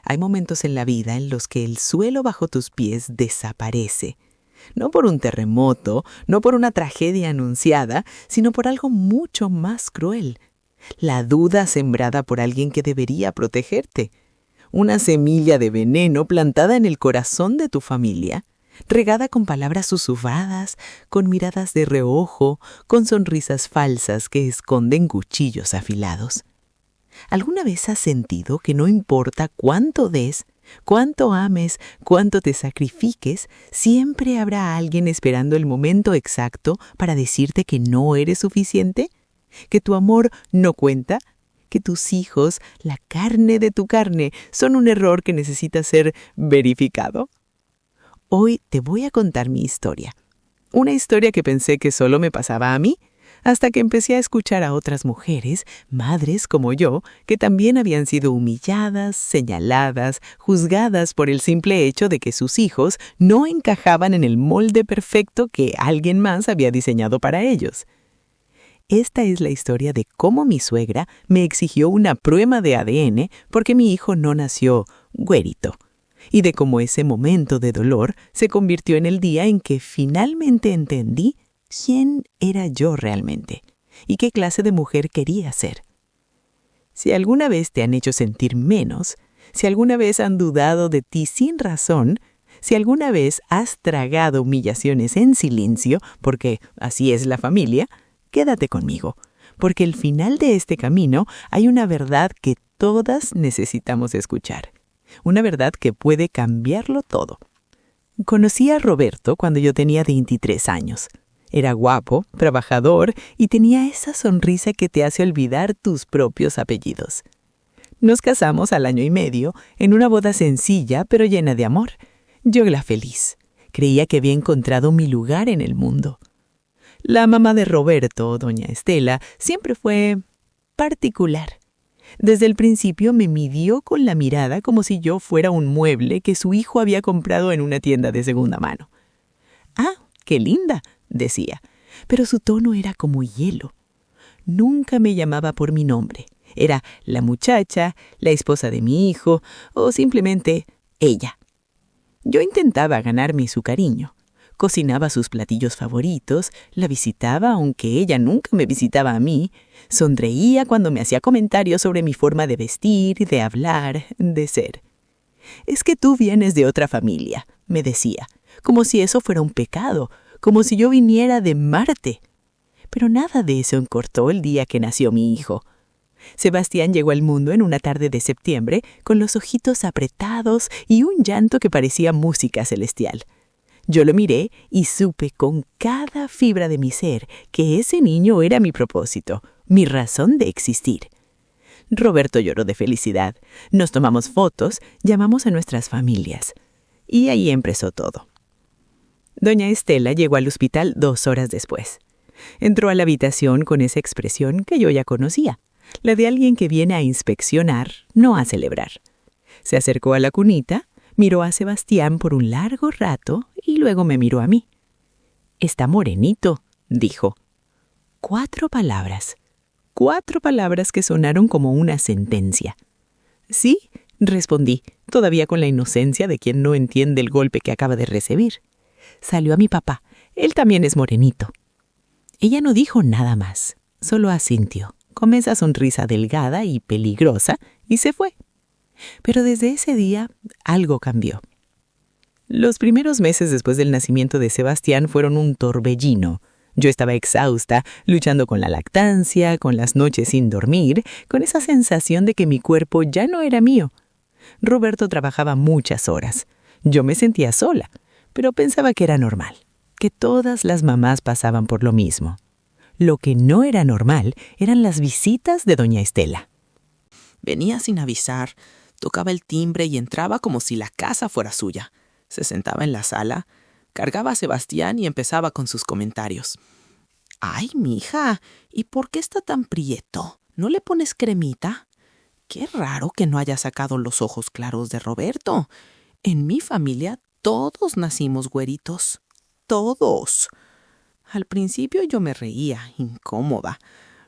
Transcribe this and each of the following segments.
Hay momentos en la vida en los que el suelo bajo tus pies desaparece. No por un terremoto, no por una tragedia anunciada, sino por algo mucho más cruel. La duda sembrada por alguien que debería protegerte. Una semilla de veneno plantada en el corazón de tu familia, regada con palabras susurradas, con miradas de reojo, con sonrisas falsas que esconden cuchillos afilados. ¿Alguna vez has sentido que no importa cuánto des, cuánto ames, cuánto te sacrifiques, siempre habrá alguien esperando el momento exacto para decirte que no eres suficiente? ¿Que tu amor no cuenta? ¿Que tus hijos, la carne de tu carne, son un error que necesita ser verificado? Hoy te voy a contar mi historia. Una historia que pensé que solo me pasaba a mí, hasta que empecé a escuchar a otras mujeres, madres como yo, que también habían sido humilladas, señaladas, juzgadas por el simple hecho de que sus hijos no encajaban en el molde perfecto que alguien más había diseñado para ellos. Esta es la historia de cómo mi suegra me exigió una prueba de ADN porque mi hijo no nació güerito, y de cómo ese momento de dolor se convirtió en el día en que finalmente entendí quién era yo realmente y qué clase de mujer quería ser. Si alguna vez te han hecho sentir menos, si alguna vez han dudado de ti sin razón, si alguna vez has tragado humillaciones en silencio, porque así es la familia, quédate conmigo, porque al final de este camino hay una verdad que todas necesitamos escuchar, una verdad que puede cambiarlo todo. Conocí a Roberto cuando yo tenía 23 años. Era guapo, trabajador y tenía esa sonrisa que te hace olvidar tus propios apellidos. Nos casamos al año y medio en una boda sencilla pero llena de amor. Yo la feliz. Creía que había encontrado mi lugar en el mundo. La mamá de Roberto, doña Estela, siempre fue particular. Desde el principio me midió con la mirada como si yo fuera un mueble que su hijo había comprado en una tienda de segunda mano. «Ah, qué linda», decía, pero su tono era como hielo. Nunca me llamaba por mi nombre. Era la muchacha, la esposa de mi hijo o simplemente ella. Yo intentaba ganarme su cariño. Cocinaba sus platillos favoritos, la visitaba aunque ella nunca me visitaba a mí, sonreía cuando me hacía comentarios sobre mi forma de vestir, de hablar, de ser. «Es que tú vienes de otra familia», me decía, como si eso fuera un pecado, como si yo viniera de Marte. Pero nada de eso importó el día que nació mi hijo. Sebastián llegó al mundo en una tarde de septiembre con los ojitos apretados y un llanto que parecía música celestial. Yo lo miré y supe con cada fibra de mi ser que ese niño era mi propósito, mi razón de existir. Roberto lloró de felicidad. Nos tomamos fotos, llamamos a nuestras familias. Y ahí empezó todo. Doña Estela llegó al hospital 2 horas después. Entró a la habitación con esa expresión que yo ya conocía, la de alguien que viene a inspeccionar, no a celebrar. Se acercó a la cunita, miró a Sebastián por un largo rato y luego me miró a mí. «Está morenito», dijo. 4 palabras. 4 palabras que sonaron como una sentencia. «Sí», respondí, todavía con la inocencia de quien no entiende el golpe que acaba de recibir. Salió a mi papá. Él también es morenito. Ella no dijo nada más, solo asintió, con esa sonrisa delgada y peligrosa, y se fue. Pero desde ese día algo cambió. Los primeros meses después del nacimiento de Sebastián fueron un torbellino. Yo estaba exhausta, luchando con la lactancia, con las noches sin dormir, con esa sensación de que mi cuerpo ya no era mío. Roberto trabajaba muchas horas. Yo me sentía sola, pero pensaba que era normal, que todas las mamás pasaban por lo mismo. Lo que no era normal eran las visitas de doña Estela. Venía sin avisar, tocaba el timbre y entraba como si la casa fuera suya. Se sentaba en la sala, cargaba a Sebastián y empezaba con sus comentarios. «Ay, mija, ¿y por qué está tan prieto? ¿No le pones cremita? Qué raro que no haya sacado los ojos claros de Roberto. En mi familia todos nacimos güeritos. Todos». Al principio yo me reía, incómoda.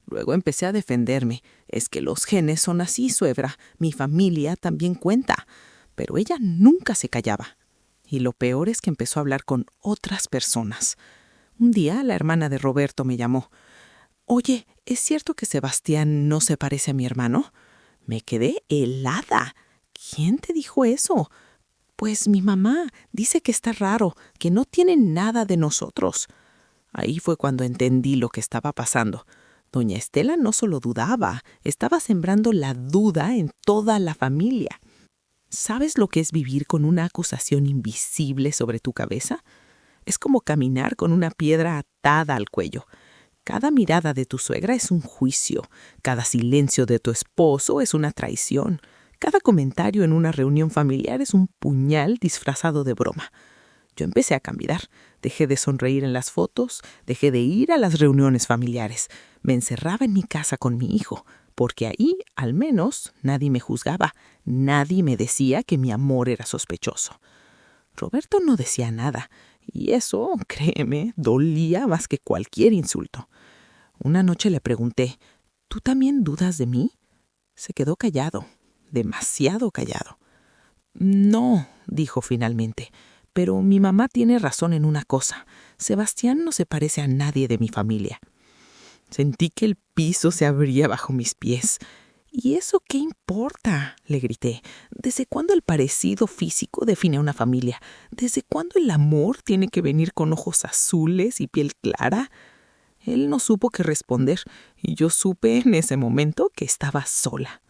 Luego empecé a defenderme. Es que los genes son así, suegra. Mi familia también cuenta. Pero ella nunca se callaba. Y lo peor es que empezó a hablar con otras personas. Un día la hermana de Roberto me llamó. Oye, ¿es cierto que Sebastián no se parece a mi hermano? Me quedé helada. ¿Quién te dijo eso? Pues mi mamá dice que está raro, que no tiene nada de nosotros. Ahí fue cuando entendí lo que estaba pasando. Doña Estela no solo dudaba, estaba sembrando la duda en toda la familia. ¿Sabes lo que es vivir con una acusación invisible sobre tu cabeza? Es como caminar con una piedra atada al cuello. Cada mirada de tu suegra es un juicio, cada silencio de tu esposo es una traición, cada comentario en una reunión familiar es un puñal disfrazado de broma. Yo empecé a cambiar, dejé de sonreír en las fotos, dejé de ir a las reuniones familiares, me encerraba en mi casa con mi hijo, porque ahí, al menos, nadie me juzgaba, nadie me decía que mi amor era sospechoso. Roberto no decía nada, y eso, créeme, dolía más que cualquier insulto. Una noche le pregunté, ¿tú también dudas de mí? Se quedó callado, demasiado callado. No, dijo finalmente, pero mi mamá tiene razón en una cosa. Sebastián no se parece a nadie de mi familia. Sentí que el piso se abría bajo mis pies. ¿Y eso qué importa?, le grité. ¿Desde cuándo el parecido físico define a una familia? ¿Desde cuándo el amor tiene que venir con ojos azules y piel clara? Él no supo qué responder, y yo supe en ese momento que estaba sola.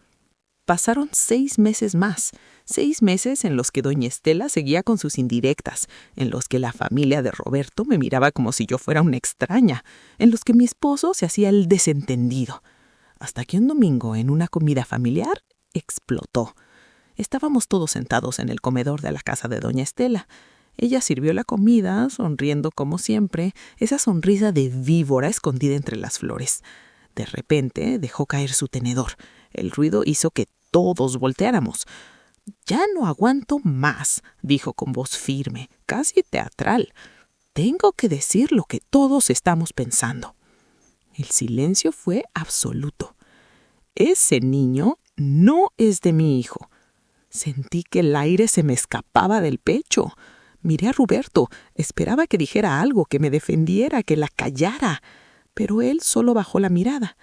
Pasaron 6 meses más, 6 meses en los que doña Estela seguía con sus indirectas, en los que la familia de Roberto me miraba como si yo fuera una extraña, en los que mi esposo se hacía el desentendido. Hasta que un domingo, en una comida familiar, explotó. Estábamos todos sentados en el comedor de la casa de doña Estela. Ella sirvió la comida, sonriendo como siempre, esa sonrisa de víbora escondida entre las flores. De repente dejó caer su tenedor. El ruido hizo que todos volteáramos. «Ya no aguanto más», dijo con voz firme, casi teatral. «Tengo que decir lo que todos estamos pensando». El silencio fue absoluto. Ese niño no es de mi hijo. Sentí que el aire se me escapaba del pecho. Miré a Roberto, esperaba que dijera algo, que me defendiera, que la callara. Pero él solo bajó la mirada.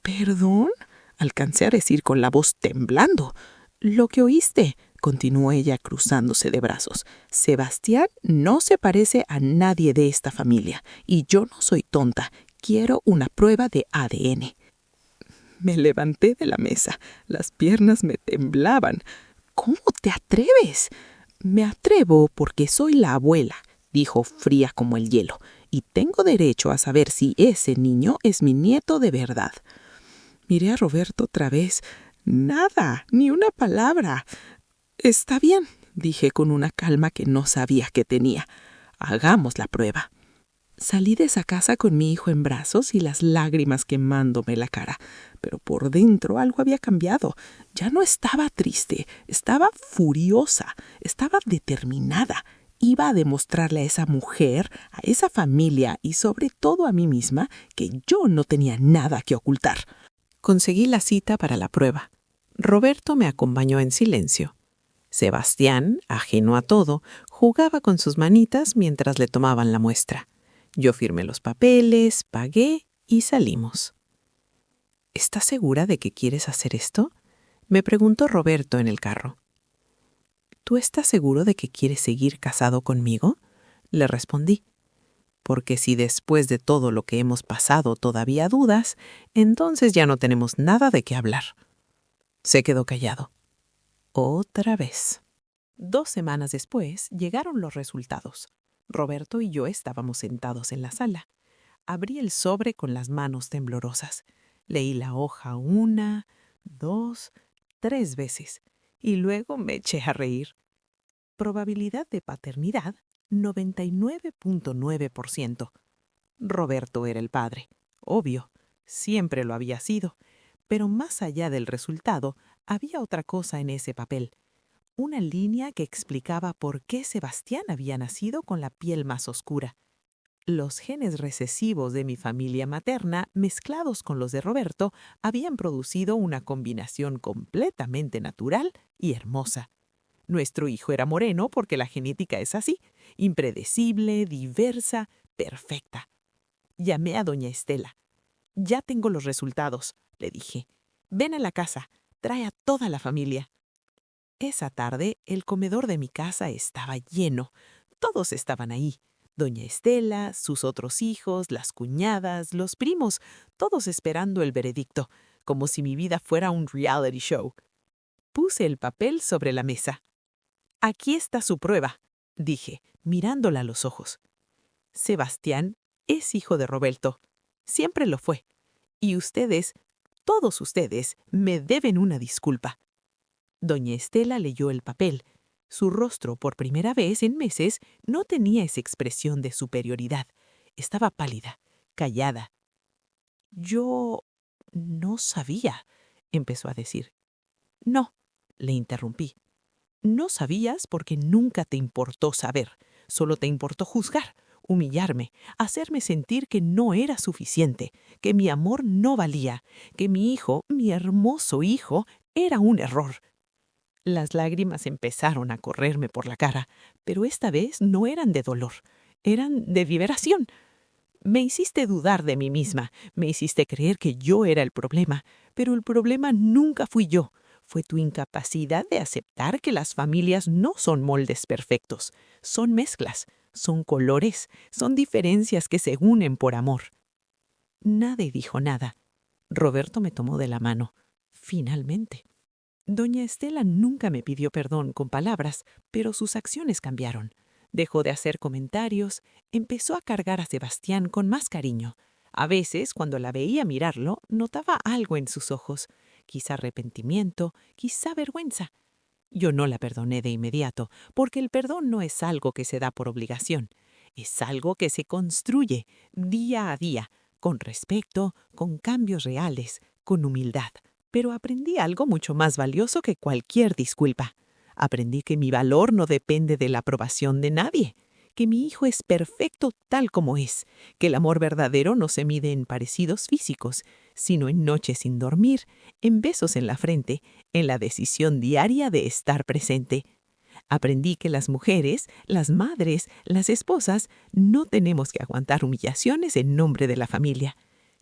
«¿Perdón?», alcancé a decir con la voz temblando. «Lo que oíste», continuó ella cruzándose de brazos. «Sebastián no se parece a nadie de esta familia. Y yo no soy tonta. Quiero una prueba de ADN». Me levanté de la mesa. Las piernas me temblaban. «¿Cómo te atreves?» «Me atrevo porque soy la abuela», dijo fría como el hielo, «y tengo derecho a saber si ese niño es mi nieto de verdad». Miré a Roberto otra vez. Nada, ni una palabra. «Está bien», dije con una calma que no sabía que tenía. «Hagamos la prueba». Salí de esa casa con mi hijo en brazos y las lágrimas quemándome la cara. Pero por dentro algo había cambiado. Ya no estaba triste, estaba furiosa, estaba determinada. Iba a demostrarle a esa mujer, a esa familia y sobre todo a mí misma que yo no tenía nada que ocultar. Conseguí la cita para la prueba. Roberto me acompañó en silencio. Sebastián, ajeno a todo, jugaba con sus manitas mientras le tomaban la muestra. Yo firmé los papeles, pagué y salimos. ¿Estás segura de que quieres hacer esto?, me preguntó Roberto en el carro. ¿Tú estás seguro de que quieres seguir casado conmigo?, le respondí. Porque si después de todo lo que hemos pasado todavía dudas, entonces ya no tenemos nada de qué hablar. Se quedó callado. Otra vez. 2 semanas después llegaron los resultados. Roberto y yo estábamos sentados en la sala. Abrí el sobre con las manos temblorosas. Leí la hoja 1, 2, 3 veces y luego me eché a reír. Probabilidad de paternidad, 99.9%. Roberto era el padre. Obvio, siempre lo había sido. Pero más allá del resultado, había otra cosa en ese papel. Una línea que explicaba por qué Sebastián había nacido con la piel más oscura. Los genes recesivos de mi familia materna, mezclados con los de Roberto, habían producido una combinación completamente natural y hermosa. Nuestro hijo era moreno porque la genética es así, impredecible, diversa, perfecta. Llamé a doña Estela. «Ya tengo los resultados», le dije. «Ven a la casa, trae a toda la familia». Esa tarde, el comedor de mi casa estaba lleno. Todos estaban ahí. Doña Estela, sus otros hijos, las cuñadas, los primos, todos esperando el veredicto, como si mi vida fuera un reality show. Puse el papel sobre la mesa. «Aquí está su prueba», dije, mirándola a los ojos. «Sebastián es hijo de Roberto. Siempre lo fue. Y ustedes, todos ustedes, me deben una disculpa». Doña Estela leyó el papel. Su rostro, por primera vez en meses, no tenía esa expresión de superioridad. Estaba pálida, callada. «Yo no sabía», empezó a decir. «No», le interrumpí. «No sabías porque nunca te importó saber. Solo te importó juzgar, humillarme, hacerme sentir que no era suficiente, que mi amor no valía, que mi hijo, mi hermoso hijo, era un error». Las lágrimas empezaron a correrme por la cara, pero esta vez no eran de dolor, eran de liberación. Me hiciste dudar de mí misma, me hiciste creer que yo era el problema, pero el problema nunca fui yo. Fue tu incapacidad de aceptar que las familias no son moldes perfectos, son mezclas, son colores, son diferencias que se unen por amor. Nadie dijo nada. Roberto me tomó de la mano. Finalmente. Doña Estela nunca me pidió perdón con palabras, pero sus acciones cambiaron. Dejó de hacer comentarios, empezó a cargar a Sebastián con más cariño. A veces, cuando la veía mirarlo, notaba algo en sus ojos, quizá arrepentimiento, quizá vergüenza. Yo no la perdoné de inmediato, porque el perdón no es algo que se da por obligación. Es algo que se construye día a día, con respeto, con cambios reales, con humildad. Pero aprendí algo mucho más valioso que cualquier disculpa. Aprendí que mi valor no depende de la aprobación de nadie, que mi hijo es perfecto tal como es, que el amor verdadero no se mide en parecidos físicos, sino en noches sin dormir, en besos en la frente, en la decisión diaria de estar presente. Aprendí que las mujeres, las madres, las esposas, no tenemos que aguantar humillaciones en nombre de la familia.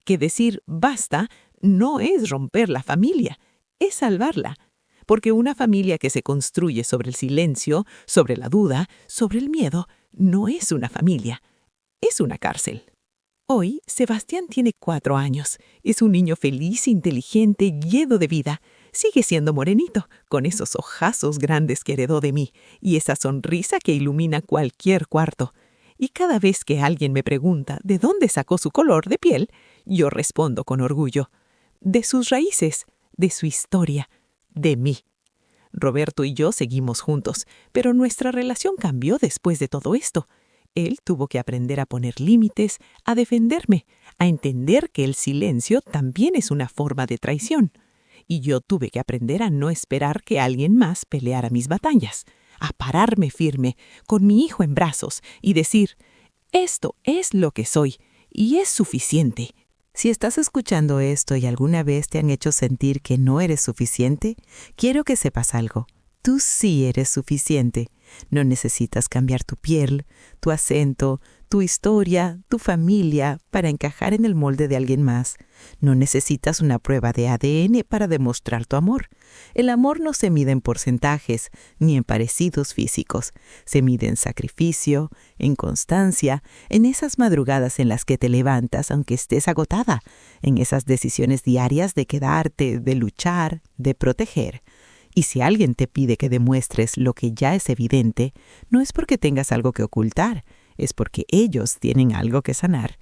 Que decir basta no es romper la familia, es salvarla. Porque una familia que se construye sobre el silencio, sobre la duda, sobre el miedo, no es una familia, es una cárcel. Hoy, Sebastián tiene 4 años. Es un niño feliz, inteligente, lleno de vida. Sigue siendo morenito, con esos ojazos grandes que heredó de mí y esa sonrisa que ilumina cualquier cuarto. Y cada vez que alguien me pregunta de dónde sacó su color de piel, yo respondo con orgullo: de sus raíces, de su historia, de mí. Roberto y yo seguimos juntos, pero nuestra relación cambió después de todo esto. Él tuvo que aprender a poner límites, a defenderme, a entender que el silencio también es una forma de traición. Y yo tuve que aprender a no esperar que alguien más peleara mis batallas, a pararme firme, con mi hijo en brazos, y decir: esto es lo que soy, y es suficiente. Si estás escuchando esto y alguna vez te han hecho sentir que no eres suficiente, quiero que sepas algo. Tú sí eres suficiente. No necesitas cambiar tu piel, tu acento, tu historia, tu familia para encajar en el molde de alguien más. No necesitas una prueba de ADN para demostrar tu amor. El amor no se mide en porcentajes ni en parecidos físicos. Se mide en sacrificio, en constancia, en esas madrugadas en las que te levantas aunque estés agotada, en esas decisiones diarias de quedarte, de luchar, de proteger. Y si alguien te pide que demuestres lo que ya es evidente, no es porque tengas algo que ocultar, es porque ellos tienen algo que sanar.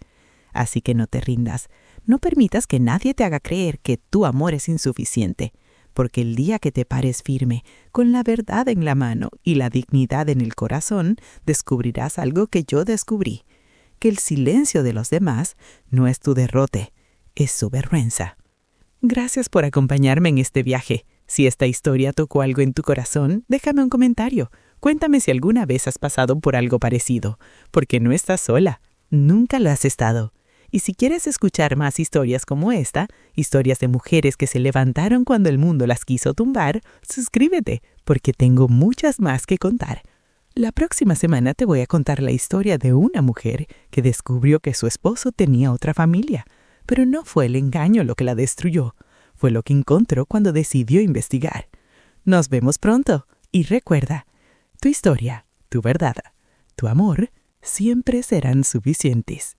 Así que no te rindas, no permitas que nadie te haga creer que tu amor es insuficiente, porque el día que te pares firme, con la verdad en la mano y la dignidad en el corazón, descubrirás algo que yo descubrí, que el silencio de los demás no es tu derrote, es su vergüenza. Gracias por acompañarme en este viaje. Si esta historia tocó algo en tu corazón, déjame un comentario. Cuéntame si alguna vez has pasado por algo parecido, porque no estás sola. nunca lo has estado. Y si quieres escuchar más historias como esta, historias de mujeres que se levantaron cuando el mundo las quiso tumbar, suscríbete, porque tengo muchas más que contar. La próxima semana te voy a contar la historia de una mujer que descubrió que su esposo tenía otra familia, pero no fue el engaño lo que la destruyó, fue lo que encontró cuando decidió investigar. Nos vemos pronto y recuerda, tu historia, tu verdad, tu amor siempre serán suficientes.